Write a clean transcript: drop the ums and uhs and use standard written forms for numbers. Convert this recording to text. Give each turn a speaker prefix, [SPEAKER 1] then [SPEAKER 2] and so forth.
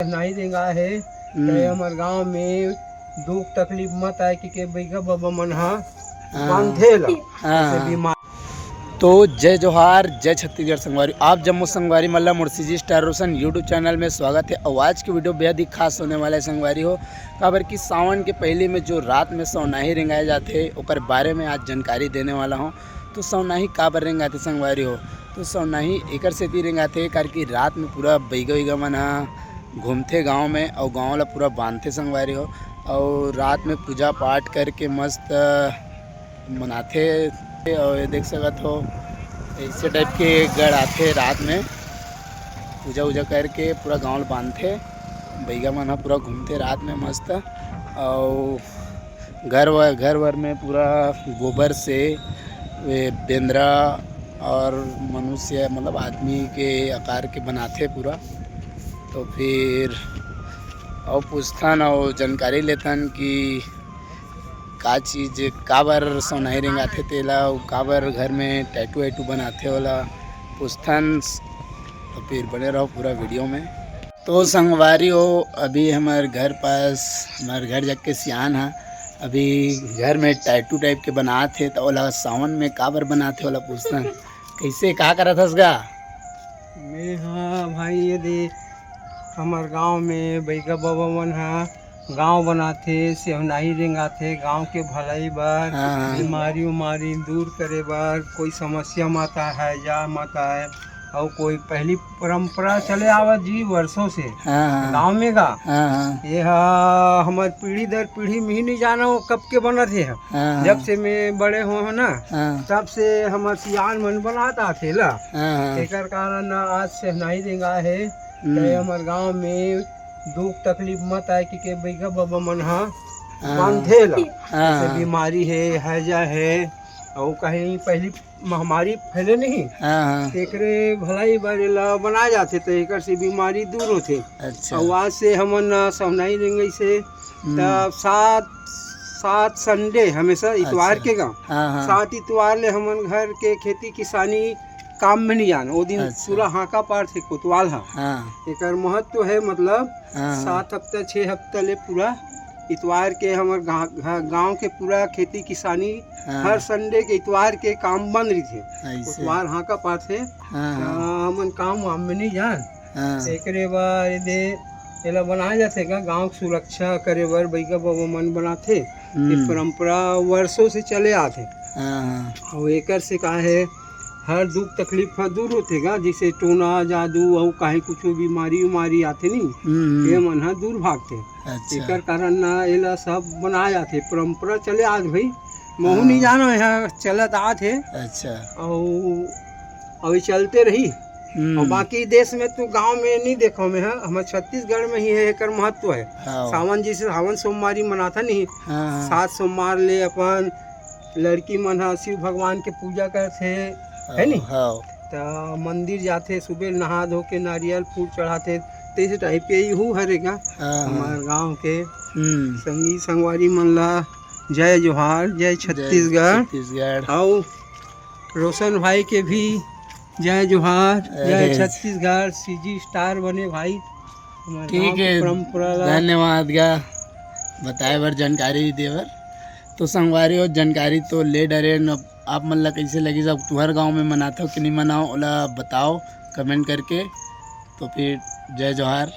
[SPEAKER 1] नहीं देंगा है कि हमारे गांव में दुख तकलीफ मत आए कि बैगा बाबा मन बीमार।
[SPEAKER 2] तो जय जोहार, जय छत्तीसगढ़ संगवारी। आप जम्मू संगवारी मल्ला मुर्शी जी स्टार रोशन यूट्यूब चैनल में स्वागत है। और आज की वीडियो बेहद ही खास होने वाला है संगवारी हो, खबर की सावन के पहले में जो रात में सौनाही रिंगाए जाते ओकर बारे में आज जानकारी देने वाला हूँ। तो सौनाही काबर रिंगाते संगवारी हो, तो सौनाही एकर से भी रिंगाते करके रात में पूरा बैगा वैगा मन घूमते गाँव में और गाँव ला पूरा बांधते संगवारी हो। और रात में पूजा पाठ करके मस्त मनाते। और ये देख सकत हो ऐसे टाइप के गढ़ आते रात में पूजा वूजा करके पूरा गाँव बांधते। बैगा मन पूरा घूमते रात में मस्त। और घर वर में पूरा गोबर से बेंद्रा और मनुष्य मतलब आदमी के आकार के बनाते पूरा। तो फिर और पूछथन और जानकारी लेथन कि का चीज़ काबर सौनाही रिंगाथे तेला काबर घर में टैटू वैटू बनाते वाला पूछथन। तो फिर बने रहो पूरा वीडियो में। तो संगवारी हो अभी हमारे घर पास हमारे घर जग के सियान है अभी घर में टैटू टाइप के बनाते। तो ओला सावन में काबर बनाते वाला पूछथन कैसे का करत हस गा।
[SPEAKER 1] मैं हाँ भाई ये दे हमारे गांव में बैगा बाबा मन गांव बनाते सेवनाही रिंगाथे गांव के भलाई बर बीमारी उमारी दूर करे बर कोई समस्या माता है या माता है और कोई पहली परंपरा चले आवा जी वर्षों से गांव में गा ये हमारे पीढ़ी दर पीढ़ी में ही नहीं जाना वो कब के बना थे। जब से मैं बड़े हो ना तब से हमारे सियान मन बनाता थे ला एकर कारण आज सेवनाही रिंगा है हमारे गांव में दुख तकलीफ मत आए कि बैगा बाबा मन बांधे ला जैसे बीमारी है हैजा है और कहीं पहली महामारी फैले नहीं एकरे भलाई बारे ला बनाए जाते तो एकर से बीमारी दूर होते।
[SPEAKER 2] अच्छा।
[SPEAKER 1] और आज से हमन सौनाही रिंगई से तब सात संडे हमेशा इतवार के गाँव 7 इतवार ले हमन घर के खेती किसानी काम में नहीं जाना वो दिन। अच्छा। पूरा हाका पार थे कोतवाल एक महत्व है मतलब 7 हफ्ता 6 हफ्ता ले पूरा इतवार के हमारे गांव के पूरा खेती किसानी हर संडे के इतवार के काम बंद रही थे। इतवार हाका पार थे हमन काम वाम में नहीं जान एकरे बार दे एला बनाया जाते गांव की सुरक्षा करे बर बैगा बाबा मन बनाते। ये परंपरा वर्षों से चले आते और एकर से का है हर दुख तकलीफ दूर होतेगा जैसे टोना जादू और कहीं कुछ बीमारी उमारी आते नहीं ये मन दूर भागते। अच्छा। एकर कारण ना एला सब बनाए जाते परंपरा चले आज भाई महू नहीं जानो यहाँ चलत आते। अच्छा। और चलते रही और बाकी देश में तो गांव में नहीं देखो में है हमारे छत्तीसगढ़ में ही है एकर महत्व है। सावन जैसे सावन सोमवारी मनाता नहीं 7 सोमवार ले अपन लड़की मन शिव भगवान के पूजा करते है नी तो मंदिर जाते सुबह नहा धो के नारियल फूल चढ़ाते तेज टाइप के यू हरेगा हमारे गांव के संगी संगवारी मन ला जय जोहार जय छत्तीसगढ़। और रोशन भाई के भी जय जोहार जय छत्तीसगढ़ सीजी स्टार बने भाई।
[SPEAKER 2] ठीक है धन्यवाद गा बताए बर जानकारी देवर। तो संगवारी हो जानकारी तो ले डरे न आप मन ला कैसे लगी जब तुम्हारे गांव में मनाते हो कि नहीं मनाओ ओला बताओ कमेंट करके। तो फिर जय जोहार।